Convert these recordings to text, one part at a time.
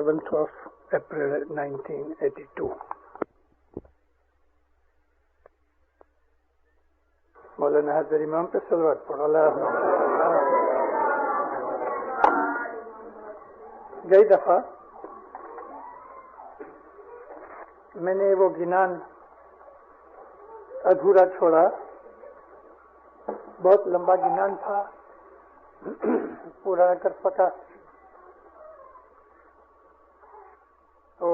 7th of April 1982. مولانا حضرت امام پہ صلوات پڑھو. گئی دفعہ میں نے وہ گنان ادھورا چھوڑا. بہت لمبا گنان تھا, پورا نہ کر سکا. تو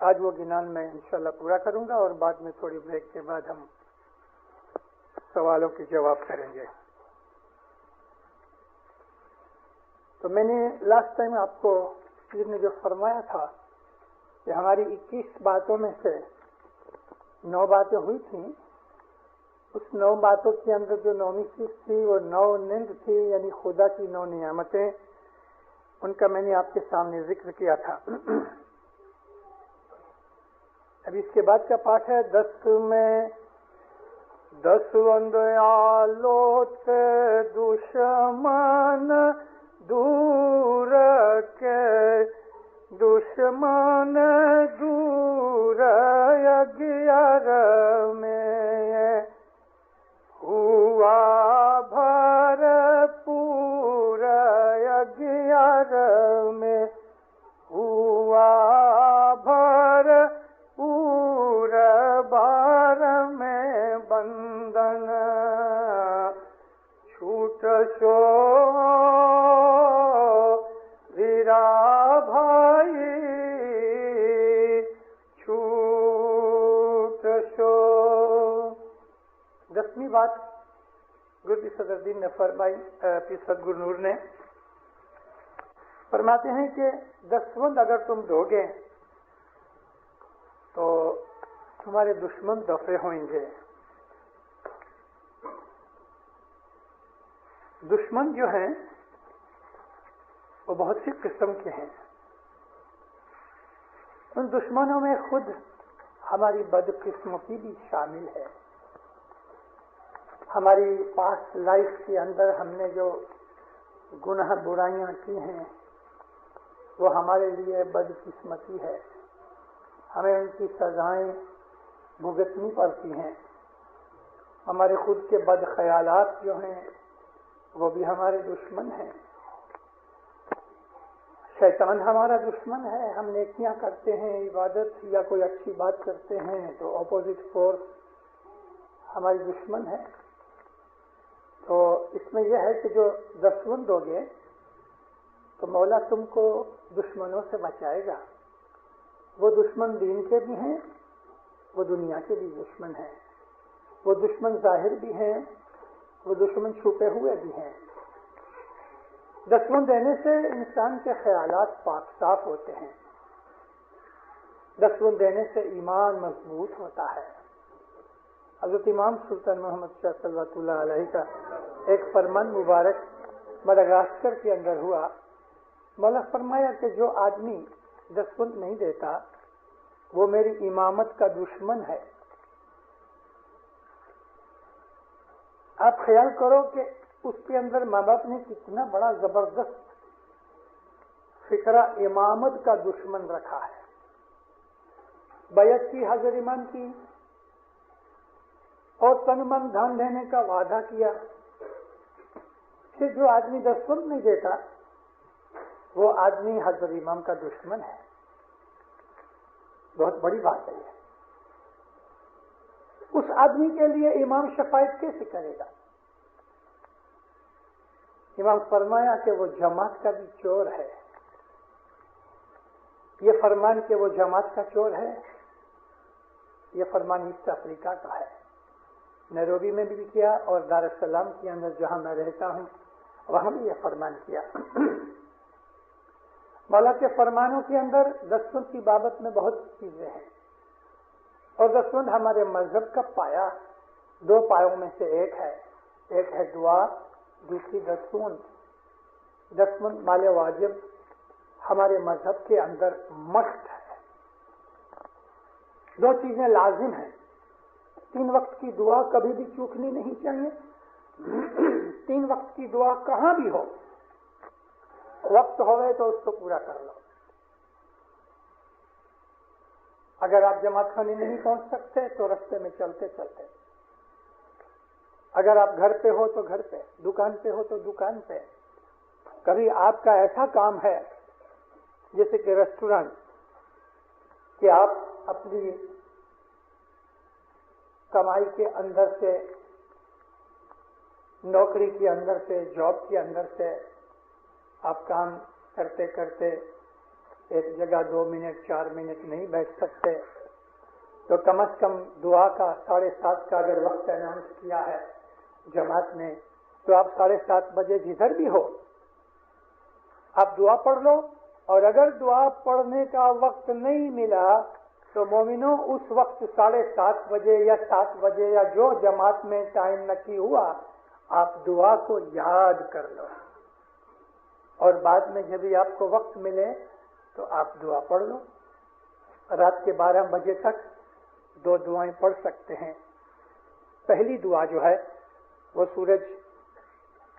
آج وہ گنان میں انشاءاللہ پورا کروں گا اور بعد میں تھوڑی بریک کے بعد ہم سوالوں کے جواب کریں گے. تو میں نے لاسٹ ٹائم آپ کو پیر نے جو فرمایا تھا کہ ہماری 21 باتوں میں سے 9 باتیں ہوئی تھیں. اس 9 باتوں کے اندر جو 9ویں چیز تھی وہ 9 نیند تھی, یعنی خدا کی 9 نعمتیں. ان کا میں نے آپ کے سامنے ذکر کیا تھا. ابھی اس کے بعد کا پاٹ ہے 10 میں 10 آلوت دشمن دور کے دشمن دور 11 میں ہوا بھرپور 11 میں ہوا بھرپور 12 میں بندن چھوٹ شو ویرا بھائی چھوٹ شو. 10ویں بات گرو صدر الدین نے فرمائی. پیر سدگرو نور نے فرماتے ہیں کہ دسوند اگر تم دو گے تو تمہارے دشمن دفع ہوئیں گے. دشمن جو ہیں وہ بہت سی قسم کے ہیں. ان دشمنوں میں خود ہماری بدقسمتی بھی شامل ہے. ہماری پاسٹ لائف کے اندر ہم نے جو گناہ برائیاں کی ہیں وہ ہمارے لیے بدقسمتی ہے. ہمیں ان کی سزائیں بھگتنی پڑتی ہیں. ہمارے خود کے بد خیالات جو ہیں وہ بھی ہمارے دشمن ہیں. شیطان ہمارا دشمن ہے. ہم نیکیاں کرتے ہیں, عبادت یا کوئی اچھی بات کرتے ہیں تو اپوزٹ فورس ہماری دشمن ہے. تو اس میں یہ ہے کہ جو دسوند دو گے تو مولا تم کو دشمنوں سے بچائے گا. وہ دشمن دین کے بھی ہیں, وہ دنیا کے بھی دشمن ہیں. وہ دشمن ظاہر بھی ہیں, وہ دشمن چھپے ہوئے بھی ہیں. دسوند دینے سے انسان کے خیالات پاک صاف ہوتے ہیں. دسوند دینے سے ایمان مضبوط ہوتا ہے. حضرت امام سلطان محمد شاہ صلی اللہ علیہ کا ایک فرمان مبارک مڈغاسکر کے اندر ہوا. مولا فرمایا کہ جو آدمی دسوند نہیں دیتا وہ میری امامت کا دشمن ہے. آپ خیال کرو کہ اس کے اندر ماں باپ نے کتنا بڑا زبردست فکرہ امامت کا دشمن رکھا ہے. بیعت کی حضرت امام کی اور تن من دھن دینے کا وعدہ کیا کہ جو آدمی دسوند نہیں دیتا وہ آدمی حضرت امام کا دشمن ہے. بہت بڑی بات ہے یہ. اس آدمی کے لیے امام شفاعت کیسے کرے گا؟ امام فرمایا کہ وہ جماعت کا بھی چور ہے. یہ فرمان کہ وہ جماعت کا چور ہے, یہ فرمان ایسٹ افریقہ کا ہے. نیروبی میں بھی کیا اور دار السلام کے اندر جہاں میں رہتا ہوں وہاں بھی یہ فرمان کیا. مولا کے فرمانوں کے اندر دسوند کی بابت میں بہت چیزیں ہیں اور دسوند ہمارے مذہب کا پایا 2 پایوں میں سے ایک ہے دعا, دوسری دسوند. دسوند مال واجب ہمارے مذہب کے اندر مست ہے. 2 چیزیں لازم ہیں. 3 وقت کی دعا کبھی بھی چوکنی نہیں چاہیے. 3 وقت کی دعا کہاں بھی ہو, وقت ہوئے تو اس کو پورا کر لو. اگر آپ جماعت خانے نہیں پہنچ سکتے تو رستے میں چلتے چلتے، اگر آپ گھر پہ ہو تو گھر پہ، دکان پہ ہو تو دکان پہ، کبھی آپ کا ایسا کام ہے جیسے کہ ریسٹورینٹ کہ آپ اپنی کمائی کے اندر سے، نوکری کے اندر سے، جاب کے اندر سے آپ کام کرتے کرتے ایک جگہ 2 منٹ 4 منٹ نہیں بیٹھ سکتے، تو کم از کم دعا کا 7:30 کا اگر وقت اناؤنس کیا ہے جماعت نے، تو آپ 7:30 بجے جدھر بھی ہو آپ دعا پڑھ لو، اور اگر دعا پڑھنے کا وقت نہیں ملا تو مومنوں اس وقت 7:30 بجے یا 7 بجے یا جو جماعت میں ٹائم نکی ہوا، آپ دعا کو یاد کر لو، اور بعد میں جب بھی آپ کو وقت ملے تو آپ دعا پڑھ لو۔ رات کے 12 بجے تک 2 دعائیں پڑھ سکتے ہیں۔ پہلی دعا جو ہے وہ سورج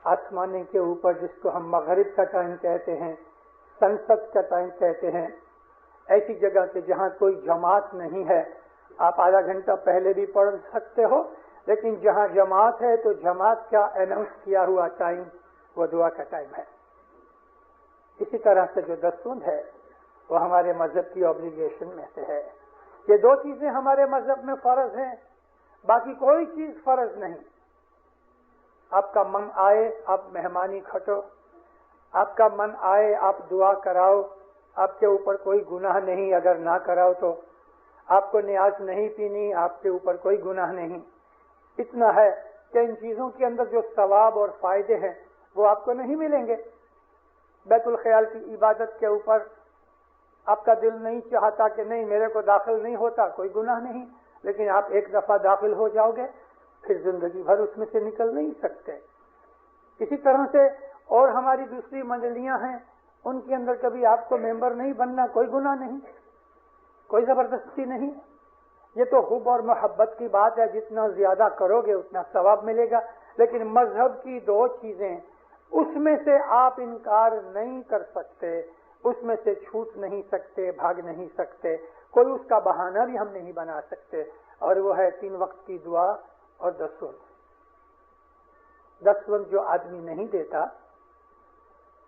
آسمانے کے اوپر، جس کو ہم مغرب کا ٹائم کہتے ہیں، سن سیٹ کا ٹائم کہتے ہیں، ایسی جگہ سے جہاں کوئی جماعت نہیں ہے، آپ آدھا گھنٹہ پہلے بھی پڑھ سکتے ہو، لیکن جہاں جماعت ہے تو جماعت کا اناؤنس کیا ہوا ٹائم وہ دعا کا ٹائم ہے۔ اسی طرح سے جو 10 ہے وہ ہمارے مذہب کی اوبلیگیشن میں سے ہے۔ یہ 2 چیزیں ہمارے مذہب میں فرض ہیں، باقی کوئی چیز فرض نہیں۔ آپ کا من آئے آپ مہمانی کھٹو، آپ کا من آئے آپ دعا کراؤ، آپ کے اوپر کوئی گناہ نہیں اگر نہ کراؤ تو، آپ کو نیاز نہیں پینی آپ کے اوپر کوئی گناہ نہیں۔ اتنا ہے کہ ان چیزوں کے اندر جو ثواب اور فائدے ہیں وہ آپ کو نہیں ملیں گے۔ بیت الخیال کی عبادت کے اوپر آپ کا دل نہیں چاہتا کہ نہیں میرے کو داخل نہیں ہوتا، کوئی گناہ نہیں، لیکن آپ ایک دفعہ داخل ہو جاؤ گے پھر زندگی بھر اس میں سے نکل نہیں سکتے۔ اسی طرح سے اور ہماری دوسری منڈلیاں ہیں، ان کے اندر کبھی آپ کو ممبر نہیں بننا، کوئی گناہ نہیں، کوئی زبردستی نہیں، یہ تو حب اور محبت کی بات ہے، جتنا زیادہ کرو گے اتنا ثواب ملے گا۔ لیکن مذہب کی 2 چیزیں، اس میں سے آپ انکار نہیں کر سکتے، اس میں سے چھوٹ نہیں سکتے، بھاگ نہیں سکتے، کوئی اس کا بہانہ بھی ہم نہیں بنا سکتے، اور وہ ہے 3 وقت کی دعا اور 10 وقت۔ 10 وقت جو آدمی نہیں دیتا،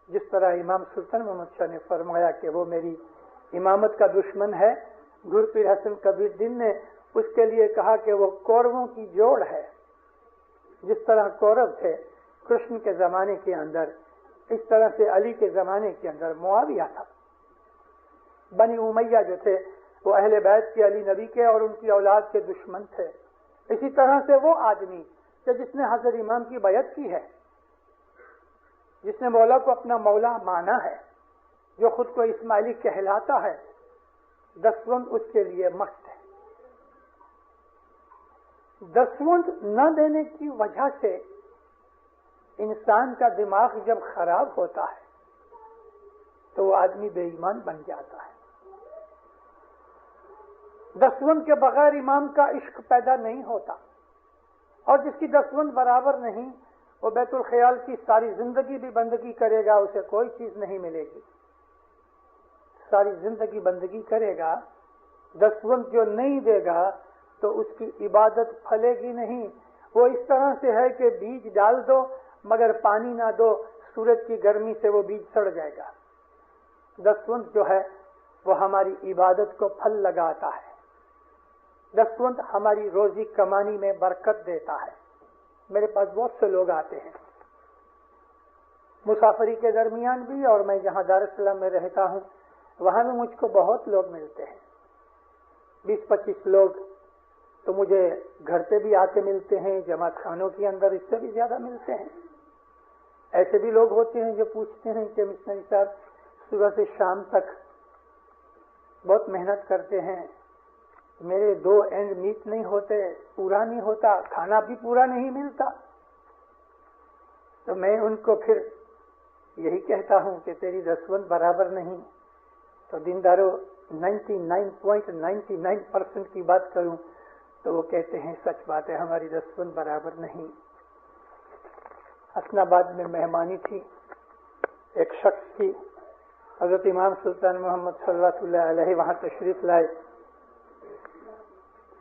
جس طرح امام سلطان محمد شاہ نے فرمایا کہ وہ میری امامت کا دشمن ہے، گر پیر حسن کبیر دین نے اس کے لیے کہا کہ وہ کوروں کی جوڑ ہے۔ جس طرح کورو تھے کرشن کے زمانے کے اندر، اس طرح سے علی کے زمانے کے اندر معاویہ تھا۔ بنی امیہ جو تھے وہ اہل بیت کے، علی نبی کے اور ان کی اولاد کے دشمن تھے۔ اسی طرح سے وہ آدمی کہ جس نے حضرت امام کی بیعت کی ہے، جس نے مولا کو اپنا مولا مانا ہے، جو خود کو اسماعیلی کہلاتا ہے، 10 اس کے لیے مست ہے۔ 10 نہ دینے کی وجہ سے انسان کا دماغ جب خراب ہوتا ہے تو وہ آدمی بے ایمان بن جاتا ہے۔ 10 کے بغیر امام کا عشق پیدا نہیں ہوتا، اور جس کی 10 برابر نہیں وہ بیت الخیال کی ساری زندگی بھی بندگی کرے گا، اسے کوئی چیز نہیں ملے گی۔ ساری زندگی بندگی کرے گا، 10 جو نہیں دے گا تو اس کی عبادت پھلے گی نہیں۔ وہ اس طرح سے ہے کہ بیج ڈال دو مگر پانی نہ دو، سورج کی گرمی سے وہ بیج سڑ جائے گا۔ 10 جو ہے وہ ہماری عبادت کو پھل لگاتا ہے، 10 ہماری روزی کمانی میں برکت دیتا ہے۔ میرے پاس بہت سے لوگ آتے ہیں مسافری کے درمیان بھی، اور میں جہاں دارالسلام میں رہتا ہوں وہاں بھی مجھ کو بہت لوگ ملتے ہیں، 20-25 لوگ تو مجھے گھر پہ بھی آ کے ملتے ہیں، جماعت خانوں کے اندر اس سے بھی زیادہ ملتے ہیں۔ ایسے بھی لوگ ہوتے ہیں جو پوچھتے ہیں کہ مشنری صاحب صبح سے شام تک بہت محنت کرتے ہیں، میرے 2 اینڈ میٹ نہیں ہوتے، پورا نہیں ہوتا، کھانا بھی پورا نہیں ملتا۔ تو میں ان کو پھر یہی کہتا ہوں کہ تیری 10 برابر نہیں، تو دینداروں 99.99% کی بات کروں تو وہ کہتے ہیں سچ بات ہے، ہماری 10 برابر نہیں۔ حسن آباد میں مہمانی تھی، ایک شخص کی، حضرت امام سلطان محمد صلی اللہ علیہ وہاں تشریف لائے،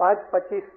5-25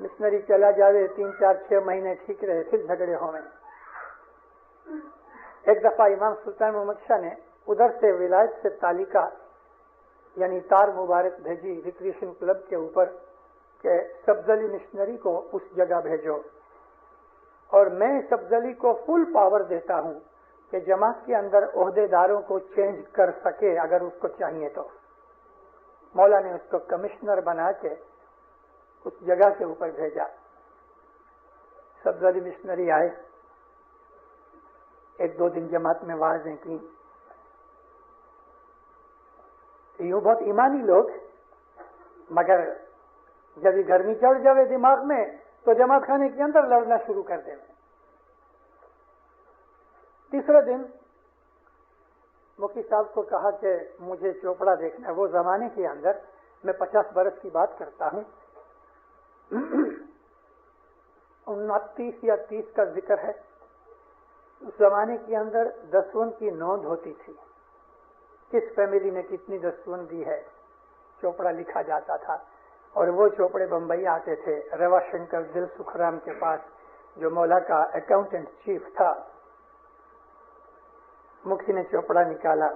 مشنری چلا جاوے 3 4 6 مہینے ٹھیک رہے پھر جھگڑے ہوئے. ایک دفعہ امام سلطان محمد شاہ نے ادھر سے ولایت سے تعلیقہ یعنی تار مبارک بھیجی ریکریشن کلب کے اوپر کہ سبز علی مشنری کو اس جگہ بھیجو اور میں سبز علی کو فل پاور دیتا ہوں کہ جماعت کے اندر عہدے داروں کو چینج کر سکے اگر اس کو چاہیے تو. مولا نے اس کو کمشنر بنا کے اس جگہ کے اوپر بھیجا. سبز علی مشنری آئے, 1-2 دن جماعت میں واعظیں کی. یوں بہت ایمانی لوگ, مگر جب یہ گرمی چڑھ جاوے دماغ میں تو جماعت خانے کے اندر لڑنا شروع کر دیں. تیسرے دن مفتی صاحب کو کہا کہ مجھے چوپڑا دیکھنا ہے. وہ زمانے کے اندر میں 50 برس کی بات کرتا ہوں, 29 یا 30 کا ذکر ہے. اس زمانے کے اندر دسوند کی نوند ہوتی تھی, کس فیملی نے کتنی دسوند دی ہے چوپڑا لکھا جاتا تھا. اور وہ چوپڑے بمبئی آتے تھے روا شنکر دل سکھرام کے پاس, جو مولا کا اکاؤنٹنٹ چیف تھا. مکھی نے چوپڑا نکالا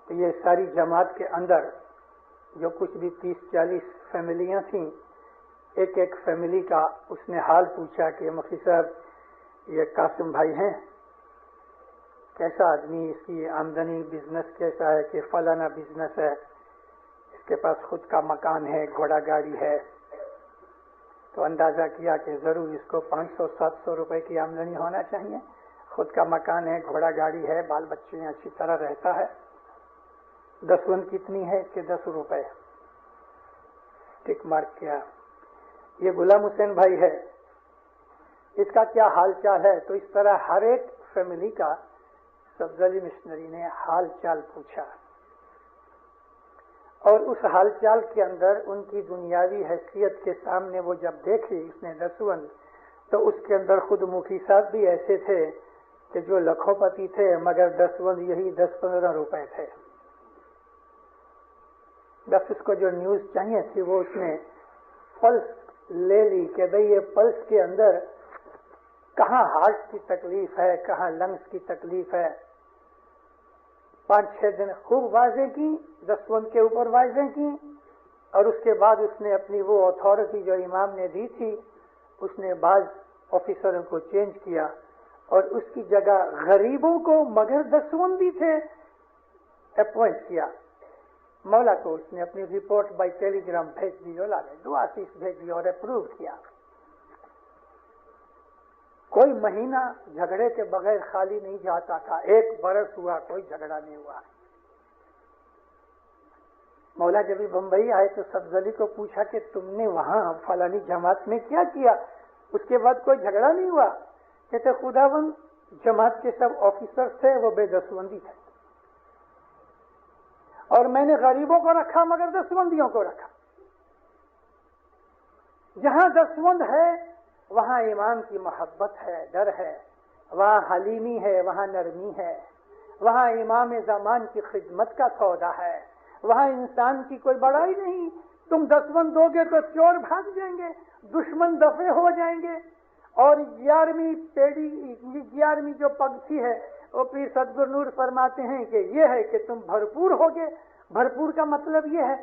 تو یہ ساری جماعت کے اندر جو کچھ بھی 30-40 فیملیاں تھیں, ایک ایک فیملی کا اس نے حال پوچھا کہ مفتی صاحب یہ قاسم بھائی ہیں, کیسا آدمی, اس کی آمدنی بزنس کیسا ہے, کہ فلانا بزنس ہے, اس کے پاس خود کا مکان ہے, گھوڑا گاڑی ہے. تو اندازہ کیا کہ ضرور اس کو 500-700 روپے کی آمدنی ہونا چاہیے. خود کا مکان ہے, گھوڑا گاڑی ہے, بال بچے اچھی طرح رہتا ہے. دسوند کتنی ہے, کہ 10 روپے. ٹک مارک کیا. یہ غلام حسین بھائی ہے, اس کا کیا حال چال ہے. تو اس طرح ہر ایک فیملی کا سبز علی مشنری نے حال چال پوچھا, اور اس حال چال کے اندر ان کی دنیاوی حیثیت کے سامنے وہ جب دیکھی اس نے دسوند, تو اس کے اندر خود مفتی صاحب بھی ایسے تھے کہ جو لکھوں پتی تھے مگر دسوند یہی 10-15 روپے تھے. بس اس کو جو نیوز چاہیے تھی وہ اس نے پلس لے لی کہ بھئی یہ پلس کے اندر کہاں ہارٹ کی تکلیف ہے, کہاں لنگس کی تکلیف ہے. 5-6 دن خوب واضح کی, دسوند کے اوپر واضح کی, اور اس کے بعد اس نے اپنی وہ اتھارٹی جو امام نے دی تھی اس نے بعض آفیسروں کو چینج کیا, اور اس کی جگہ غریبوں کو مگر دسوندی تھے اپوائنٹ کیا. مولا کو اس نے اپنی رپورٹ بائی ٹیلی گرام بھیج دی, دعا آسیس بھیج دی اور اپروو کیا. کوئی مہینہ جھگڑے کے بغیر خالی نہیں جاتا تھا. 1 برس ہوا کوئی جھگڑا نہیں ہوا. مولا جب بمبئی آئے تو سبز علی کو پوچھا کہ تم نے وہاں فلانی جماعت میں کیا کیا, اس کے بعد کوئی جھگڑا نہیں ہوا. کہتے خداوند جماعت کے سب آفیسر تھے وہ بے دسوندی تھے, اور میں نے غریبوں کو رکھا مگر دسوندیوں کو رکھا. جہاں دسوند ہے وہاں ایمان کی محبت ہے, ڈر ہے, وہاں حلیمی ہے, وہاں نرمی ہے, وہاں امام زمان کی خدمت کا سودا ہے, وہاں انسان کی کوئی بڑائی نہیں. تم دسوند دو گے تو چور بھاگ جائیں گے, دشمن دفع ہو جائیں گے. اور 11ویں جو پگتھی ہے وہ پیر صدگر نور فرماتے ہیں کہ یہ ہے کہ تم بھرپور ہوگے. بھرپور کا مطلب یہ ہے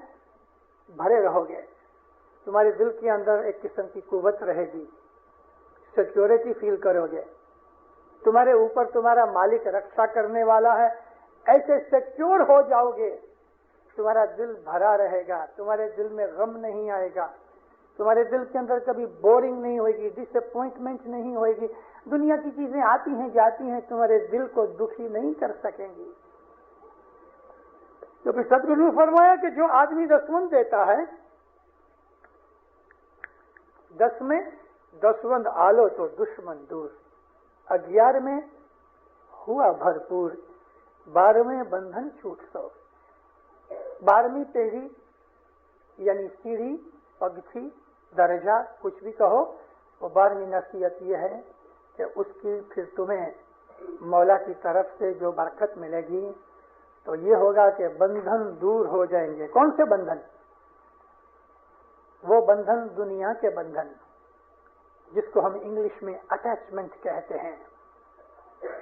بھرے رہو گے, تمہارے دل کے اندر ایک قسم کی قوت رہے گی, سیکیورٹی فیل کرو گے, تمہارے اوپر تمہارا مالک رکشا کرنے والا ہے, ایسے سیکیور ہو جاؤ گے. تمہارا دل بھرا رہے گا, تمہارے دل میں غم نہیں آئے گا, تمہارے دل کے اندر کبھی بورنگ نہیں ہوئے گی, ڈس اپوائنٹمنٹ نہیں ہوئے گی. دنیا کی چیزیں آتی ہیں جاتی ہیں, تمہارے دل کو دکھی نہیں کر سکیں گی. تو پھر صدگرو نے فرمایا کہ جو آدمی دسوند دیتا ہے, 10 میں دسوند آلو تو دشمن دور, 11 میں ہوا بھرپور, 12 بندھن چھوٹ سو. 12ویں پیڑھی یعنی سیڑھی, پگتھی, درجہ کچھ بھی کہو, وہ 12ویں نصیحت یہ ہے کہ اس کی پھر تمہیں مولا کی طرف سے جو برکت ملے گی تو یہ ہوگا کہ بندھن دور ہو جائیں گے. کون سے بندھن؟ وہ بندھن دنیا کے بندھن جس کو ہم انگلش میں اٹیچمنٹ کہتے ہیں،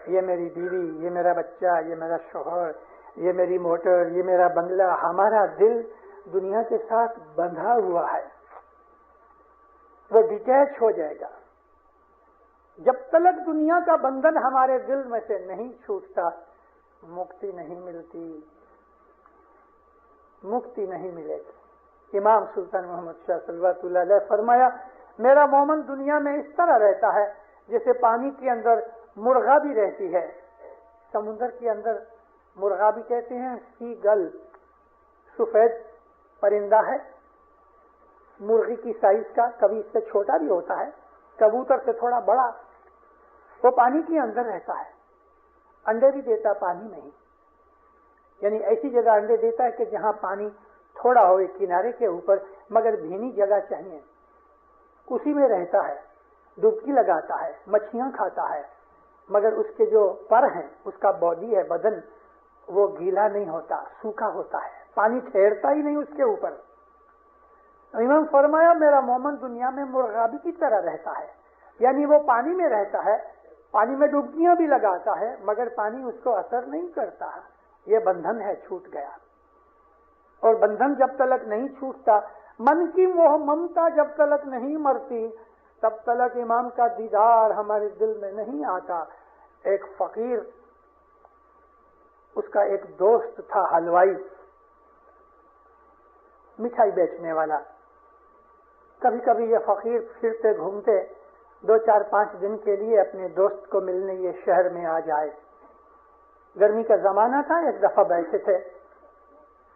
یہ میری بیوی، یہ میرا بچہ، یہ میرا شوہر، یہ میری موٹر، یہ میرا بنگلہ، ہمارا دل دنیا کے ساتھ بندھا ہوا ہے، وہ ڈیٹیچ ہو جائے گا۔ جب تلک دنیا کا بندھن ہمارے دل میں سے نہیں چھوٹتا، مکتی نہیں ملتی، مکتی نہیں ملے گی۔ امام سلطان محمد شاہ صلوات اللہ علیہ فرمایا، میرا مومن دنیا میں اس طرح رہتا ہے جیسے پانی کے اندر مرغا بھی رہتی ہے۔ سمندر کے اندر مرغا بھی کہتے ہیں، سی گل، سفید پرندہ ہے، مرغی کی سائز کا، کبھی اس سے چھوٹا بھی ہوتا ہے، کبوتر سے تھوڑا بڑا، وہ پانی کے اندر رہتا ہے، انڈے بھی دیتا پانی میں ہی، یعنی ایسی جگہ انڈے دیتا ہے کہ جہاں پانی تھوڑا ہوئے کنارے کے اوپر، مگر بھینی جگہ چاہیے، اسی میں رہتا ہے، ڈبکی لگاتا ہے، مچھلیاں کھاتا ہے، مگر اس کے جو پر ہیں، اس کا باڈی ہے، بدن، وہ گیلا نہیں ہوتا، سوکھا ہوتا ہے، پانی ٹھہرتا ہی نہیں اس کے اوپر۔ امام فرمایا، میرا مومن دنیا میں مرغابی کی طرح رہتا ہے، یعنی وہ پانی میں رہتا ہے، پانی میں ڈبکیاں بھی لگاتا ہے، مگر پانی اس کو اثر نہیں کرتا، یہ بندھن ہے، چھوٹ گیا۔ اور بندھن جب تلک نہیں چھوٹتا، من کی موہ ممتا جب تلک نہیں مرتی، تب تلک امام کا دیدار ہمارے دل میں نہیں آتا۔ ایک فقیر، اس کا ایک دوست تھا حلوائی، مٹھائی بیچنے والا، کبھی کبھی یہ فقیر پھرتے گھومتے 2-4-5 دن کے لیے اپنے دوست کو ملنے یہ شہر میں آ جائے۔ گرمی کا زمانہ تھا، ایک دفعہ بیٹھے تھے،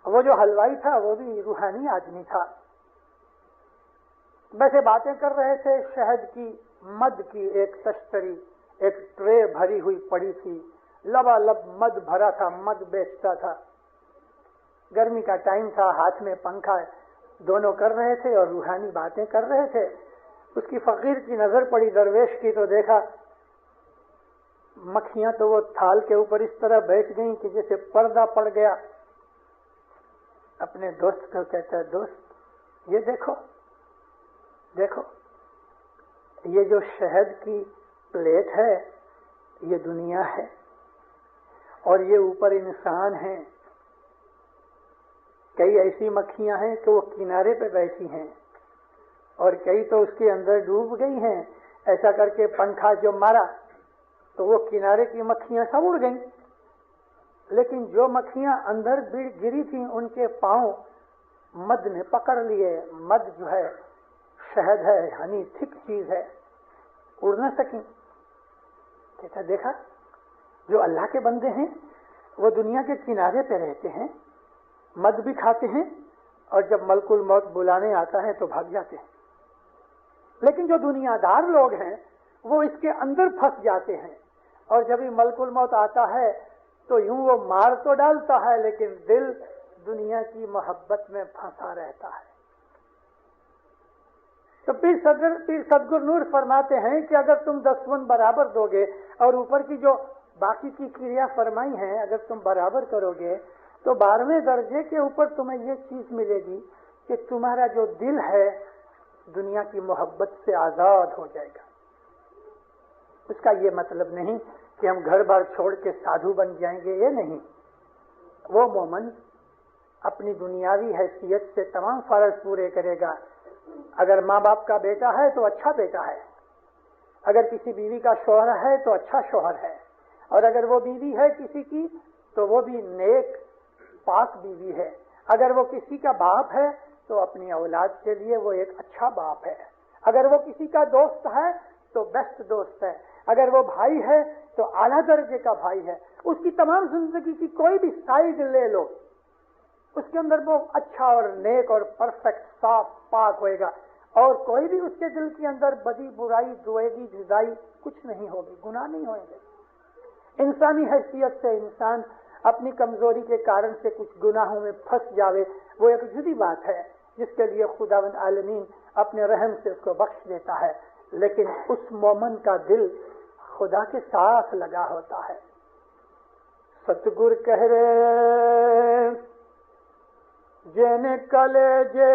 وہ جو حلوائی تھا وہ بھی روحانی آدمی تھا، ویسے باتیں کر رہے تھے، شہد کی مد کی ایک تشتری، ایک ٹرے بھری ہوئی پڑی تھی، لبالب مد بھرا تھا، مد بیچتا تھا، گرمی کا ٹائم تھا، ہاتھ میں پنکھا، دونوں کر رہے تھے اور روحانی باتیں کر رہے تھے۔ اس کی فقیر کی نظر پڑی درویش کی تو دیکھا مکھیاں تو وہ تھال کے اوپر اس طرح بیٹھ گئیں کہ جیسے پردہ پڑ گیا۔ اپنے دوست کو کہتا ہے، دوست یہ دیکھو دیکھو، یہ جو شہد کی پلیٹ ہے یہ دنیا ہے، اور یہ اوپر انسان ہیں، کئی ایسی مکھیاں ہیں کہ وہ کنارے پہ بیٹھی ہیں اور کئی تو اس کے اندر ڈوب گئی ہیں۔ ایسا کر کے پنکھا جو مارا تو وہ کنارے کی مکھیاں سب اڑ گئیں، لیکن جو مکھیاں اندر گری تھیں ان کے پاؤں مد نے پکڑ لیے۔ مد جو ہے شہد ہے، ہنی تھک چیز ہے، اڑ نہ سکیں۔ کہتا دیکھا، جو اللہ کے بندے ہیں وہ دنیا کے کنارے پہ رہتے ہیں، مد بھی کھاتے ہیں، اور جب ملک الموت بلانے آتا ہے تو بھاگ جاتے ہیں، لیکن جو دنیا دار لوگ ہیں وہ اس کے اندر پھنس جاتے ہیں، اور جب ہی ملک الموت آتا ہے تو یوں وہ مار تو ڈالتا ہے لیکن دل دنیا کی محبت میں پھنسا رہتا ہے۔ تو پیر صدگور نور فرماتے ہیں کہ اگر تم 10 برابر دو گے اور اوپر کی جو باقی کی کریا فرمائی ہیں اگر تم برابر کرو گے تو 12ویں درجے کے اوپر تمہیں یہ چیز ملے گی کہ تمہارا جو دل ہے دنیا کی محبت سے آزاد ہو جائے گا۔ اس کا یہ مطلب نہیں کہ ہم گھر بار چھوڑ کے سادھو بن جائیں گے، یہ نہیں۔ وہ مومن اپنی دنیاوی حیثیت سے تمام فرض پورے کرے گا۔ اگر ماں باپ کا بیٹا ہے تو اچھا بیٹا ہے، اگر کسی بیوی کا شوہر ہے تو اچھا شوہر ہے، اور اگر وہ بیوی ہے کسی کی تو وہ بھی نیک پاک بیوی ہے، اگر وہ کسی کا باپ ہے تو اپنی اولاد کے لیے وہ ایک اچھا باپ ہے، اگر وہ کسی کا دوست ہے تو بیسٹ دوست ہے، اگر وہ بھائی ہے تو اعلیٰ درجے کا بھائی ہے۔ اس کی تمام زندگی کی کوئی بھی سائڈ لے لو، اس کے اندر وہ اچھا اور نیک اور پرفیکٹ صاف پاک ہوئے گا، اور کوئی بھی اس کے دل کے اندر بدی برائی دویگی جدائی کچھ نہیں ہوگی، گناہ نہیں ہوئیں گے۔ انسانی حیثیت سے انسان اپنی کمزوری کے کارن سے کچھ گناہوں میں پھنس جاوے، وہ ایک جدی بات ہے جس کے لیے خداوند عالمین اپنے رحم سے اس کو بخش دیتا ہے، لیکن اس مومن کا دل خدا کے ساتھ لگا ہوتا ہے۔ ستگور کہہ رہے جن کلیجے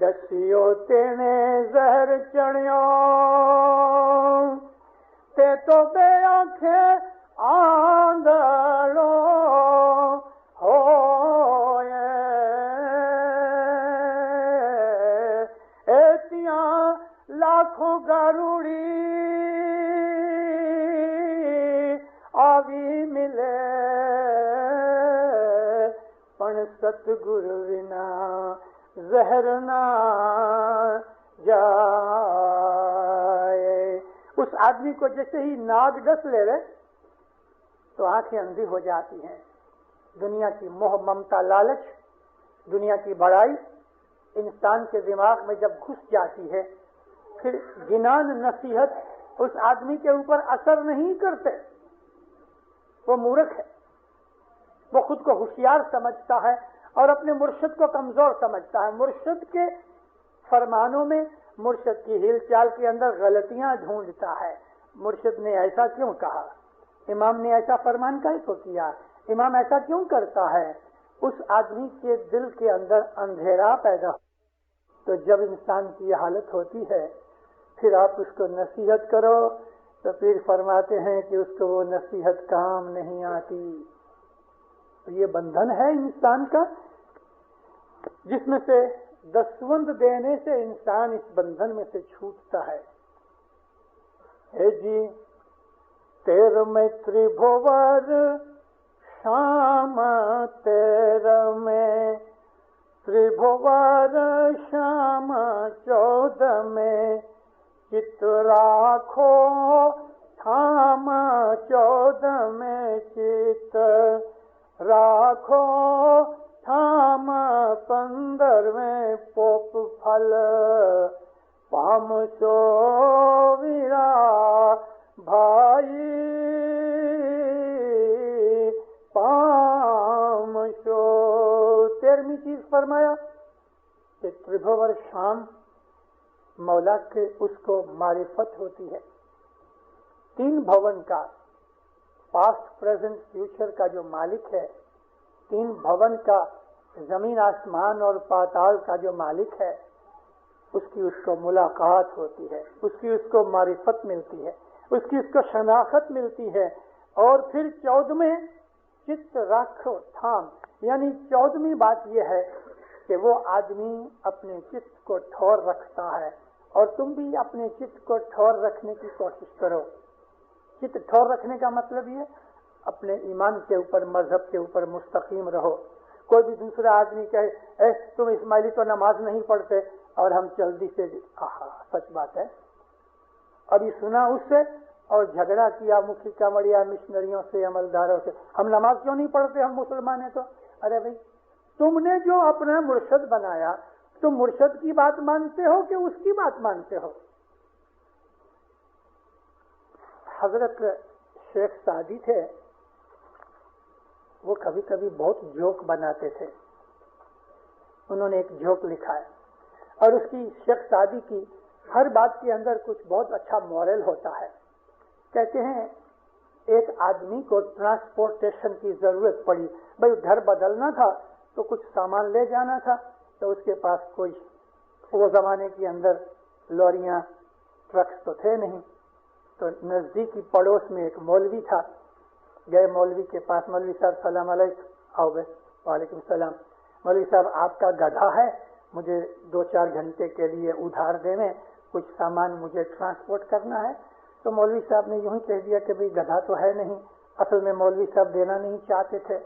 دسیو تینے زہر چڑھیو تے تو بے آنکھیں آندڑو ہوئے ایتیاں لاکھوں گروڑی آوی ملے پن ستگور ونا زہر نہ جائے. اس آدمی کو جیسے ہی ناگ ڈس لے رہے تو آنکھیں اندھی ہو جاتی ہیں. دنیا کی موہ ممتا لالچ، دنیا کی بڑائی انسان کے دماغ میں جب گھس جاتی ہے پھر جنان نصیحت اس آدمی کے اوپر اثر نہیں کرتے. وہ مورخ ہے، وہ خود کو ہوشیار سمجھتا ہے اور اپنے مرشد کو کمزور سمجھتا ہے. مرشد کے فرمانوں میں، مرشد کی ہل چال کے اندر غلطیاں ڈھونڈتا ہے. مرشد نے ایسا کیوں کہا، امام نے ایسا فرمان کیوں کو کیا، امام ایسا کیوں کرتا ہے. اس آدمی کے دل کے اندر اندھیرا پیدا ہو. تو جب انسان کی یہ حالت ہوتی ہے پھر آپ اس کو نصیحت کرو تو پھر فرماتے ہیں کہ اس کو وہ نصیحت کام نہیں آتی. یہ بندھن ہے انسان کا جس میں سے دسوند دینے سے انسان اس بندھن میں سے چھوٹتا ہے. اے جی تیر میں تربھور شام تیر میں تربھور شام 14 میں چت راکھو تھام 14 میں چت راکھو تھام 15 میں پوپ پھل پام سو ویرا بھائی پام سو. 13ویں چیز فرمایا کہ تربھور شام مولا کے اس کو معرفت ہوتی ہے. 3 بھون کا، پاسٹ پریزنٹ فیوچر کا جو مالک ہے، 3 بھون کا، زمین آسمان اور پاتال کا جو مالک ہے، اس کی اس کو ملاقات ہوتی ہے، اس کی اس کو معرفت ملتی ہے، اس کی اس کو شناخت ملتی ہے. اور پھر 14ویں چت راکھو تھام، یعنی 14ویں بات یہ ہے کہ وہ آدمی اپنے چت کو ٹھور رکھتا ہے اور تم بھی اپنے چت کو ٹھور رکھنے کی کوشش کرو. چت ٹھور رکھنے کا مطلب یہ اپنے ایمان کے اوپر، مذہب کے اوپر مستقیم رہو. کوئی بھی دوسرا آدمی کہے اے تم اسماعیلی تو نماز نہیں پڑھتے، اور ہم جلدی سے سچ بات ہے ابھی سنا اس سے اور جھگڑا کیا مکھی کامڑیا مشنریوں سے، عملداروں سے، ہم نماز کیوں نہیں پڑھتے، ہم مسلمان ہیں تو. ارے بھائی تم نے جو اپنا مرشد بنایا تم مرشد کی بات مانتے ہو کہ اس کی بات مانتے ہو؟ حضرت شیخ سعدی تھے، وہ کبھی کبھی بہت جوک بناتے تھے. انہوں نے ایک جوک لکھا ہے اور اس کی شیخ سعدی کی ہر بات کے اندر کچھ بہت اچھا مورل ہوتا ہے. کہتے ہیں ایک آدمی کو ٹرانسپورٹیشن کی ضرورت پڑی، بھائی گھر بدلنا تھا تو کچھ سامان لے جانا تھا، تو اس کے پاس کوئی، وہ زمانے کے اندر لوریاں ٹرکس تو تھے نہیں، تو نزدیکی پڑوس میں ایک مولوی تھا. گئے مولوی کے پاس، مولوی صاحب سلام علیکم. آؤ بھائی. وعلیکم السلام. مولوی صاحب آپ کا گدھا ہے، مجھے 2-4 گھنٹے کے لیے ادھار دینے، کچھ سامان مجھے ٹرانسپورٹ کرنا ہے. تو مولوی صاحب نے یوں ہی کہہ دیا کہ بھئی گدھا تو ہے نہیں. اصل میں مولوی صاحب دینا نہیں چاہتے تھے.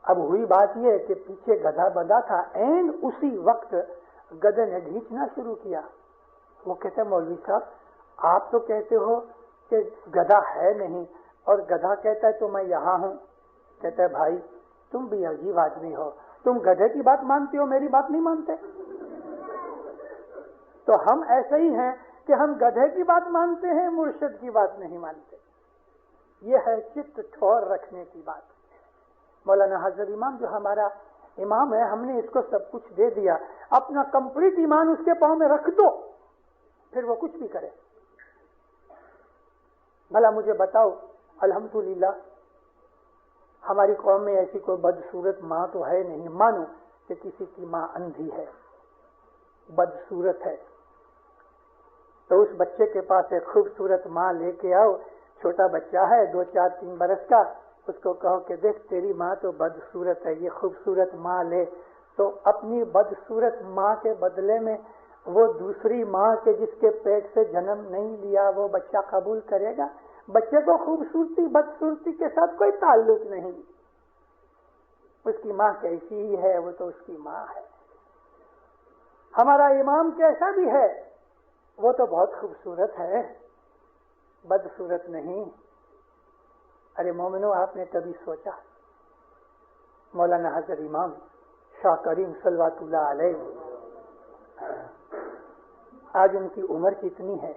اب ہوئی بات یہ کہ پیچھے گدھا بندھا تھا، اینڈ اسی وقت گدھے نے کھینچنا شروع کیا. وہ کہتے مولوی صاحب آپ تو کہتے ہو کہ گدھا ہے نہیں اور گدھا کہتا ہے تو میں یہاں ہوں. کہتا ہے بھائی تم بھی عجیب آدمی ہو، تم گدھے کی بات مانتے ہو، میری بات نہیں مانتے. تو ہم ایسے ہی ہیں کہ ہم گدھے کی بات مانتے ہیں، مرشد کی بات نہیں مانتے. یہ ہے چت ٹھور رکھنے کی بات. مولانا حضرت امام جو ہمارا امام ہے، ہم نے اس کو سب کچھ دے دیا، اپنا کمپلیٹ ایمان اس کے پاؤں میں رکھ دو، پھر وہ کچھ بھی کرے. بھلا مجھے بتاؤ، الحمدللہ ہماری قوم میں ایسی کوئی بدصورت ماں تو ہے نہیں. مانو کہ کسی کی ماں اندھی ہے، بدصورت ہے، تو اس بچے کے پاس ایک خوبصورت ماں لے کے آؤ. چھوٹا بچہ ہے 2 4 3 برس کا، اس کو کہو کہ دیکھ تیری ماں تو بدصورت ہے، یہ خوبصورت ماں لے. تو اپنی بدصورت ماں کے بدلے میں وہ دوسری ماں کے جس کے پیٹ سے جنم نہیں لیا وہ بچہ قبول کرے گا؟ بچے کو خوبصورتی بدصورتی کے ساتھ کوئی تعلق نہیں. اس کی ماں کیسی ہی ہے وہ تو اس کی ماں ہے. ہمارا امام کیسا بھی ہے وہ تو بہت خوبصورت ہے، بدصورت نہیں. ارے مومنو، آپ نے کبھی سوچا مولانا حضرت امام شاہ کریم صلوات اللہ علیہ آج ان کی عمر کتنی ہے؟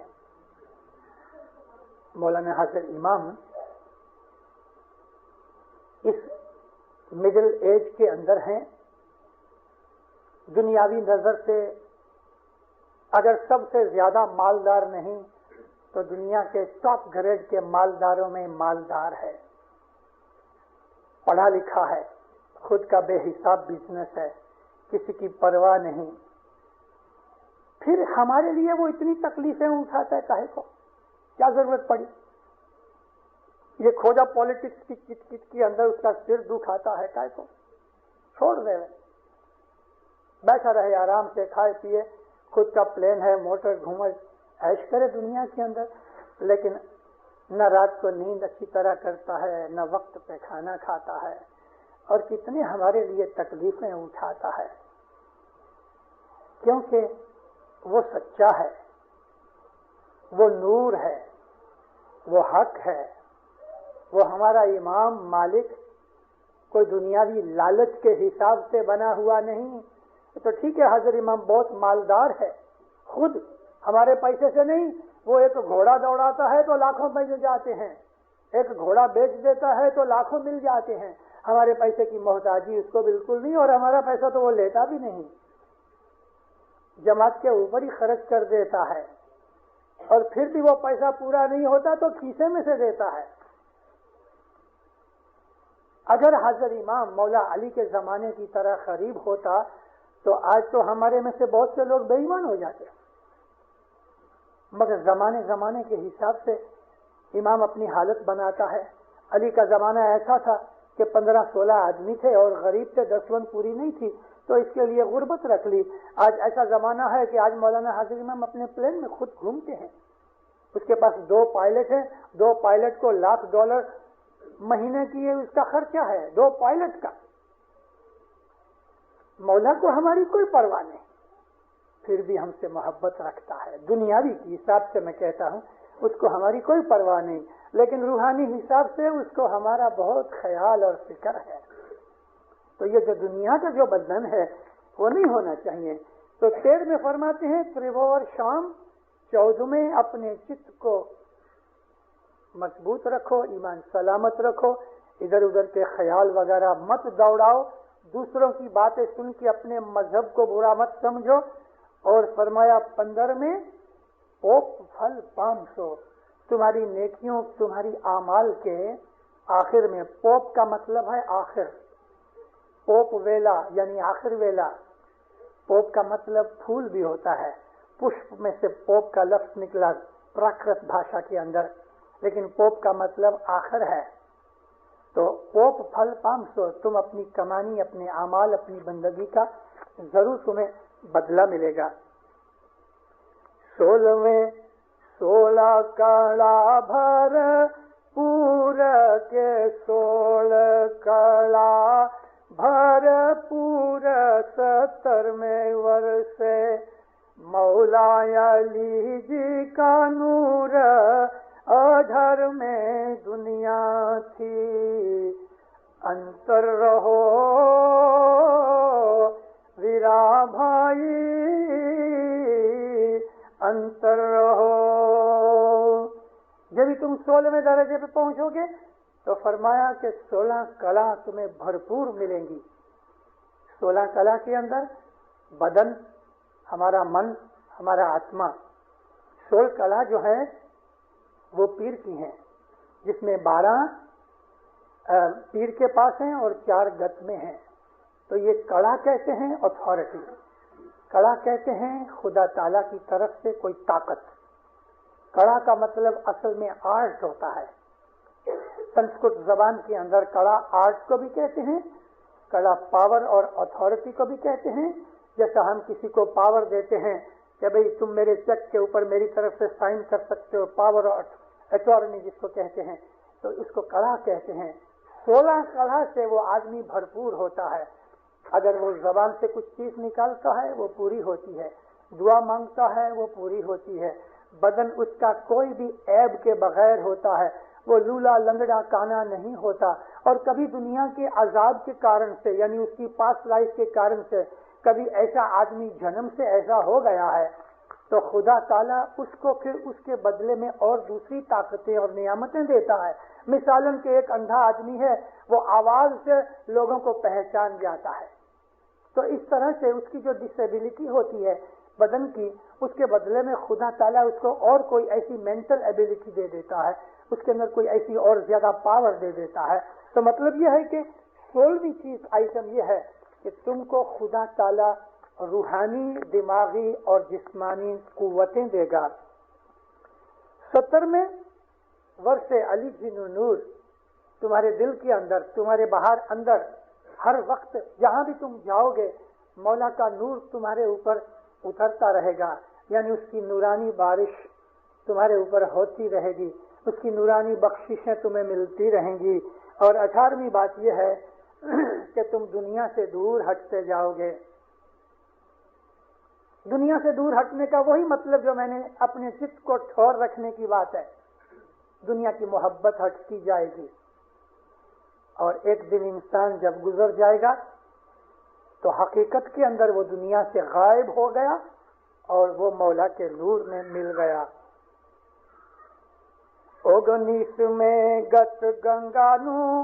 مولانا حضرت امام اس مڈل ایج کے اندر ہیں. دنیاوی نظر سے اگر سب سے زیادہ مالدار نہیں تو دنیا کے ٹاپ گریڈ کے مالداروں میں مالدار ہے، پڑھا لکھا ہے، خود کا بے حساب بزنس ہے، کسی کی پرواہ نہیں. پھر ہمارے لیے وہ اتنی تکلیفیں اٹھاتا ہے، کاہے کو؟ کیا ضرورت پڑی؟ یہ کھوجا پالیٹکس کی کٹ کٹ کے اندر اس کا سر دکھاتا ہے، کاہے کو؟ چھوڑ دے، بیٹھا رہے آرام سے، کھائے پیے، خود کا پلین ہے، موٹر گھومے، عیش کرے دنیا کے اندر. لیکن نہ رات کو نیند اچھی طرح کرتا ہے، نہ وقت پہ کھانا کھاتا ہے، اور کتنے ہمارے لیے تکلیفیں اٹھاتا ہے. کیونکہ وہ سچا ہے، وہ نور ہے، وہ حق ہے، وہ ہمارا امام مالک کوئی دنیاوی لالچ کے حساب سے بنا ہوا نہیں. تو ٹھیک ہے حضرت امام بہت مالدار ہے، خود ہمارے پیسے سے نہیں. وہ ایک گھوڑا دوڑاتا ہے تو لاکھوں مل جاتے ہیں، ایک گھوڑا بیچ دیتا ہے تو لاکھوں مل جاتے ہیں. ہمارے پیسے کی محتاجی اس کو بالکل نہیں، اور ہمارا پیسہ تو وہ لیتا بھی نہیں، جماعت کے اوپر ہی خرچ کر دیتا ہے، اور پھر بھی وہ پیسہ پورا نہیں ہوتا تو کھیسے میں سے دیتا ہے. اگر حضرت امام مولا علی کے زمانے کی طرح قریب ہوتا تو آج تو ہمارے میں سے بہت سے لوگ بے ایمان ہو جاتے. مگر زمانے کے حساب سے امام اپنی حالت بناتا ہے. علی کا زمانہ ایسا تھا کہ 15-16 آدمی تھے اور غریب سے 10 ون پوری نہیں تھی، تو اس کے لیے غربت رکھ لی. آج ایسا زمانہ ہے کہ آج مولانا حضرت امام اپنے پلین میں خود گھومتے ہیں، اس کے پاس 2 پائلٹ ہیں، 2 پائلٹ کو $1,00,000 مہینے کی اس کا خرچہ ہے، 2 پائلٹ کا. مولا کو ہماری کوئی پرواہ نہیں، پھر بھی ہم سے محبت رکھتا ہے. دنیاوی کے حساب سے میں کہتا ہوں اس کو ہماری کوئی پرواہ نہیں، لیکن روحانی حساب سے اس کو ہمارا بہت خیال اور فکر ہے. تو یہ جو دنیا کا جو بندھن ہے وہ نہیں ہونا چاہیے. تو 13 میں فرماتے ہیں تریبور شام 14 میں اپنے چت کو مضبوط رکھو، ایمان سلامت رکھو، ادھر ادھر کے خیال وغیرہ مت دوڑاؤ، دوسروں کی باتیں سن کے اپنے مذہب کو برا مت سمجھو. اور فرمایا 15 میں پوپ پھل 500، تمہاری نیکیوں تمہاری اعمال کے آخر میں. پوپ کا مطلب ہے آخر، پوپ ویلا یعنی آخر ویلا. پوپ کا مطلب پھول بھی ہوتا ہے، پشپ میں سے پوپ کا لفظ نکلا پراکرت بھاشا کے اندر، لیکن پوپ کا مطلب آخر ہے. تو پوپ پھل 500، تم اپنی کمانی، اپنے اعمال، اپنی بندگی کا ضرور تمہیں بدلہ ملے گا. 16 16 کڑا بھر پور کے 16 کڑا بھر پور 70 میں ورسے مولا علی جی کا نور ادھر میں دنیا تھی. انتر رہو ویرا بھائی، انتر رہو. جب تم 16ویں درجے پہ پہنچو گے تو فرمایا کہ 16 کلا تمہیں بھرپور ملیں گی. 16 کلا کے اندر بدن، ہمارا من، ہمارا آتما. 16 کلا جو ہے وہ پیر کی ہیں، جس میں 12 پیر کے پاس ہیں اور 4 گت میں ہیں. تو یہ کڑا کہتے ہیں اتھارٹی، کڑا کہتے ہیں خدا تعالیٰ کی طرف سے کوئی طاقت. کڑا کا مطلب اصل میں آرٹ ہوتا ہے. سنسکرت زبان کے اندر کڑا آرٹ کو بھی کہتے ہیں، کڑا پاور اور اتھارٹی کو بھی کہتے ہیں. جیسا ہم کسی کو پاور دیتے ہیں کہ بھئی تم میرے چیک کے اوپر میری طرف سے سائن کر سکتے ہو، پاور اور اٹارنی جس کو کہتے ہیں، تو اس کو کڑا کہتے ہیں. 16 کڑا سے وہ آدمی بھرپور ہوتا ہے. اگر وہ زبان سے کچھ چیز نکالتا ہے وہ پوری ہوتی ہے، دعا مانگتا ہے وہ پوری ہوتی ہے، بدن اس کا کوئی بھی عیب کے بغیر ہوتا ہے، وہ لولا لنگڑا کانا نہیں ہوتا. اور کبھی دنیا کے عذاب کے کارن سے، یعنی اس کی پاس لائف کے کارن سے کبھی ایسا آدمی جنم سے ایسا ہو گیا ہے تو خدا تعالیٰ اس کو پھر اس کے بدلے میں اور دوسری طاقتیں اور نعمتیں دیتا ہے. مثالاً کہ ایک اندھا آدمی ہے، وہ آواز سے لوگوں کو پہچان جاتا ہے، تو اس طرح سے اس کی جو ڈسیبلٹی ہوتی ہے بدن کی، اس کے بدلے میں خدا تعالیٰ اس کو اور کوئی ایسی مینٹل ایبلٹی دے دیتا ہے، اس کے اندر کوئی ایسی اور زیادہ پاور دے دیتا ہے. تو مطلب یہ ہے کہ 16ویں چیز آئٹم یہ ہے کہ تم کو خدا تعالیٰ روحانی، دماغی اور جسمانی قوتیں دے گا. 70 ورث علی جن نور تمہارے دل کے اندر، تمہارے باہر اندر، ہر وقت جہاں بھی تم جاؤ گے مولا کا نور تمہارے اوپر اترتا رہے گا. یعنی اس کی نورانی بارش تمہارے اوپر ہوتی رہے گی، اس کی نورانی بخششیں تمہیں ملتی رہیں گی. اور 18ویں بات یہ ہے کہ تم دنیا سے دور ہٹتے جاؤ گے. دنیا سے دور ہٹنے کا وہی مطلب جو میں نے اپنے چت کو ٹھور رکھنے کی بات ہے. دنیا کی محبت ہٹتی جائے گی اور ایک دن انسان جب گزر جائے گا تو حقیقت کے اندر وہ دنیا سے غائب ہو گیا اور وہ مولا کے نور میں مل گیا. 19 میں گت گنگانو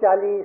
40,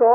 100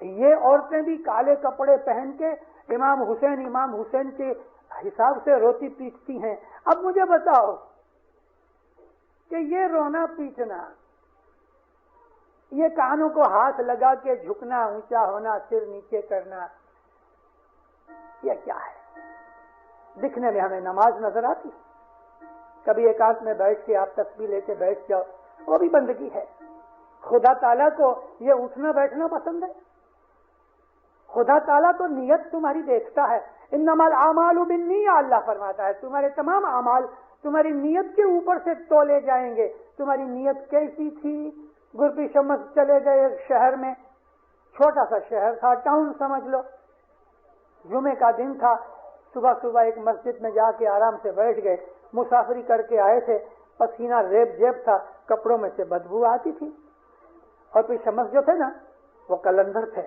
یہ عورتیں بھی کالے کپڑے پہن کے امام حسین کے حساب سے روتی پیٹتی ہیں. اب مجھے بتاؤ کہ یہ رونا پیٹنا، یہ کانوں کو ہاتھ لگا کے جھکنا، اونچا ہونا، سر نیچے کرنا، یہ کیا ہے؟ دکھنے میں ہمیں نماز نظر آتی، کبھی ایکانت میں بیٹھ کے آپ تسبیح لے کے بیٹھ جاؤ، وہ بھی بندگی ہے. خدا تعالیٰ کو یہ اٹھنا بیٹھنا پسند ہے؟ خدا تعالیٰ تو نیت تمہاری دیکھتا ہے. انما الاعمال بالنیہ، اللہ فرماتا ہے تمہارے تمام اعمال تمہاری نیت کے اوپر سے تولے جائیں گے. تمہاری نیت کیسی تھی؟ گرپی شمس چلے گئے ایک شہر میں، چھوٹا سا شہر تھا، ٹاؤن سمجھ لو. جمعے کا دن تھا، صبح ایک مسجد میں جا کے آرام سے بیٹھ گئے. مسافری کر کے آئے تھے، پسینہ ریب جیب تھا، کپڑوں میں سے بدبو آتی تھی. اور پھر شمس جو تھے نا وہ قلندر تھے.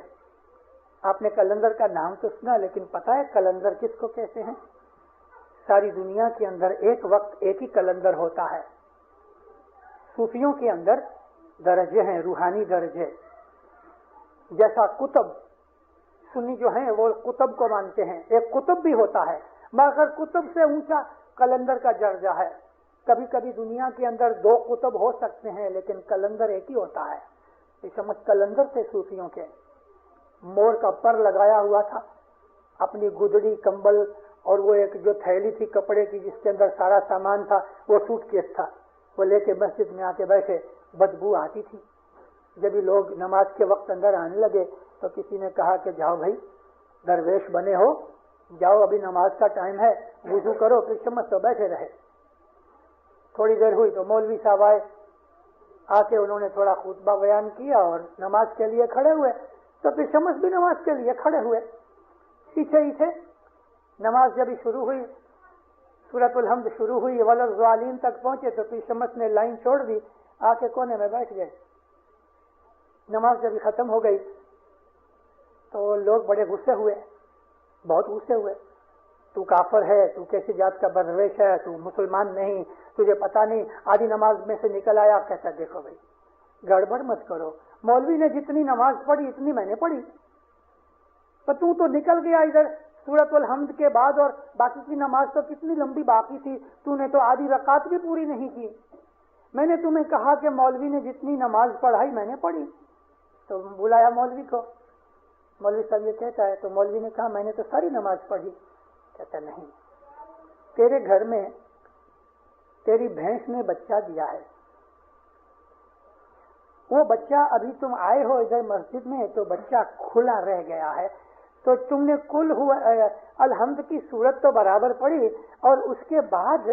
آپ نے قلندر کا نام تو سنا، لیکن پتا ہے قلندر کس کو کہتے ہیں؟ ساری دنیا کے اندر ایک وقت ایک ہی قلندر ہوتا ہے. صوفیوں کے اندر درجے ہیں، روحانی درجے. جیسا قطب، سنی جو ہیں وہ قطب کو مانتے ہیں، ایک قطب بھی ہوتا ہے، مگر قطب سے اونچا قلندر کا درجہ ہے. کبھی کبھی دنیا کے اندر دو قطب ہو سکتے ہیں، لیکن قلندر ایک ہی ہوتا ہے. یہ سمجھ قلندر تھے صوفیوں کے. مور کا پر لگایا ہوا تھا، اپنی گدڑی، کمبل اور وہ ایک جو تھیلی تھی کپڑے کی جس کے اندر سارا سامان تھا، وہ سوٹ کیس تھا، وہ لے کے مسجد میں آ کے بیٹھے. بدبو آتی تھی. جب ہی لوگ نماز کے وقت اندر آنے لگے تو کسی نے کہا کہ جاؤ بھائی، درویش بنے ہو، جاؤ ابھی نماز کا ٹائم ہے، وضو کرو. پھر شمس تو بیٹھے رہے. تھوڑی دیر ہوئی تو مولوی صاحب آئے، آ کے انہوں نے تھوڑا خطبہ بیان کیا اور نماز کے لیے کھڑے ہوئے. تو پھر شمس بھی نماز کے لیے کھڑے ہوئے، پیچھے ہی تھے. نماز جب ہی شروع ہوئی، سورۃ الحمد شروع ہوئی، والضالین تک پہنچے تو پھر شمس نے لائن چھوڑ دی، آ کے کونے میں بیٹھ گئے. نماز جب ہی ختم ہو گئی تو لوگ بڑے غصے ہوئے، بہت غصے ہوئے. تو کافر ہے، تو کیسی جات کا بدرویش ہے، تو مسلمان نہیں، تجھے پتا نہیں، آدھی نماز میں سے نکل آیا. کہتا دیکھو بھائی گڑبڑ مت کرو، مولوی نے جتنی نماز پڑھی اتنی میں نے پڑھی، تو نکل گیا ادھر سورۃ الحمد کے بعد، اور باقی کی نماز تو کتنی لمبی باقی تھی، تو نے تو آدھی رکعت بھی پوری نہیں کی. میں نے تمہیں کہا کہ مولوی نے جتنی نماز پڑھائی میں نے پڑھی. تو بلایا مولوی کو، مولوی صاحب یہ کہتا ہے. تو مولوی نے کہا میں نے تو ساری نماز پڑھی. کہتا نہیں، تیرے گھر میں تیری بھینس نے بچہ دیا ہے، وہ بچہ ابھی تم آئے ہو ادھر مسجد میں تو بچہ کھلا رہ گیا ہے. تو تم نے کل الحمد کی سورت تو برابر پڑھی اور اس کے بعد